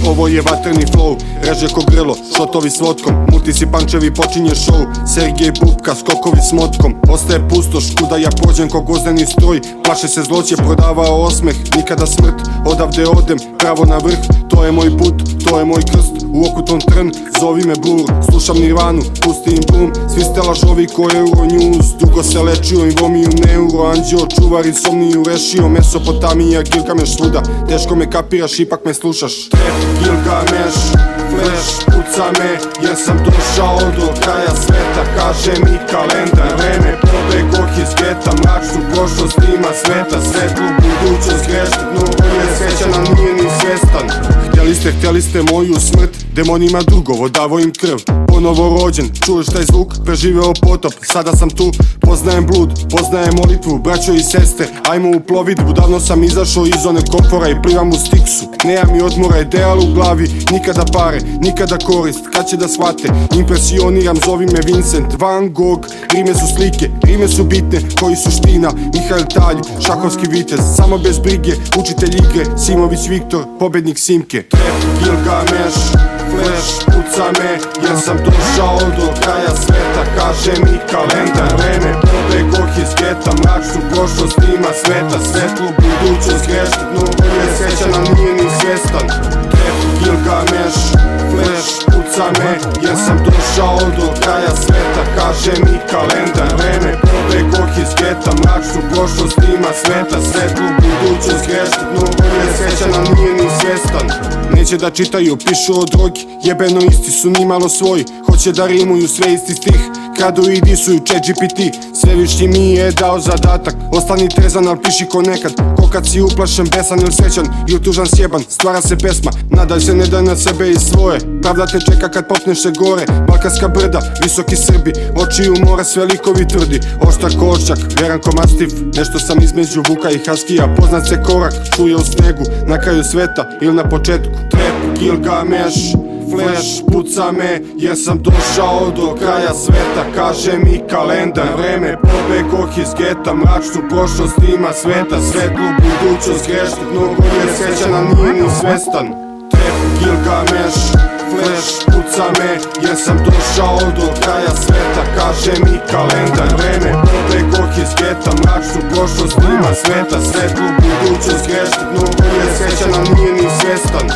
Ovo je vatreni flow, reže ko grlo, šotovi s vodkom, multisi pančevi počinje show, Sergej Bubka, skokovi s motkom, ostaje pustoš, kuda ja pođem ko gozdeni stroj, plaše se zloće, prodavao osmeh, nikada smrt, odavde odem, pravo na vrh, to je moj put, to je moj krst, u oku ton trn, zovi me Blur, slušam Nirvanu, pusti im Boom, svi ste lažovi ko Euronews, dugo se lečio i vomiju neuro, anđeo čuvar insomniju rešio, Mesopotamija, Gilgameš svuda, teško me kapiraš, ipak me slušaš. Trap, Gilgameš, flash, puca me, jer sam došao do kraja sveta, kaže mi kalendar, vreme pobegok iz geta, mračnu prošlost ima sveta, svetlu budućnost grešnih, no on je srećan, a nije ni svestan. Htjeli ste moju smrt, demonima dugovo davo im krv, ponovo rođen, čuješ taj zvuk, preživeo potop, sada sam tu, poznajem blud, poznajem molitvu, braćo i sestre, ajmo u plovidbu, davno sam izašao iz zone komfora i plivam u stiksu, nema mi odmora, ideal u glavi, nikada pare, nikada korist, kad će da shvate, impresioniram, zovi me Vincent Van Gogh, rime su slike, rime su bitne, koji suština, Mihail Talj, šahovski vitez, samo bez brige, učitelj igre, Simović Viktor, pobednik Simke. Trap, Gilgameš, flash, puca me, jer sam došao do kraja sveta, kaže mi kalendar, vreme pobegok iz geta, mračnu prošlost ima sveta, svetlu budućnost grešnih, no on je srećan, a nije ni svestan. Trap, Gilgameš, flash, puca me, jer sam došao do kraja sveta, kaže mi kalendar, vreme pobegok iz geta, mračnu prošlost ima sveta, svetlu budućnost grešnih, no on je srećan, a nije ni svestan. Neće da čitaju, pišu o drogi, jebeno isti su nimalo svoji, hoće da rimuju sve isti stih, kradu i disuju ChatGPT, svevišnji mi je dao zadatak, ostani trezan, al piši ko nekad, ko kad si uplašen, besan ili srećan, ili tužan sjeban, stvara se pesma, nadaj se ne daj na sebe i svoje, pravda te čeka kad popneš gore, balkanska brda, visoki Srbi, oči u more, sve likovi tvrdi, oštar ko očak, veran ko mastif, nešto sam između Vuka i Haskija, poznat se korak, čuje u snegu, na kraju sveta ili na početku. Trap, Gilgameš, flash, puca me, jer sam došao do kraja sveta, kaže mi kalendar, vreme pobegok iz geta, mračnu prošlost ima sveta, svetlu budućnost grešnih, no on je srećan, a nije ni svestan. Trap, Gilgameš, flash, puca me, jer sam došao do kraja sveta, kaže mi kalendar, vreme pobegok iz geta, mračnu prošlost ima sveta, svetlu budućnost grešnih, no on je srećan, a nije ni svestan.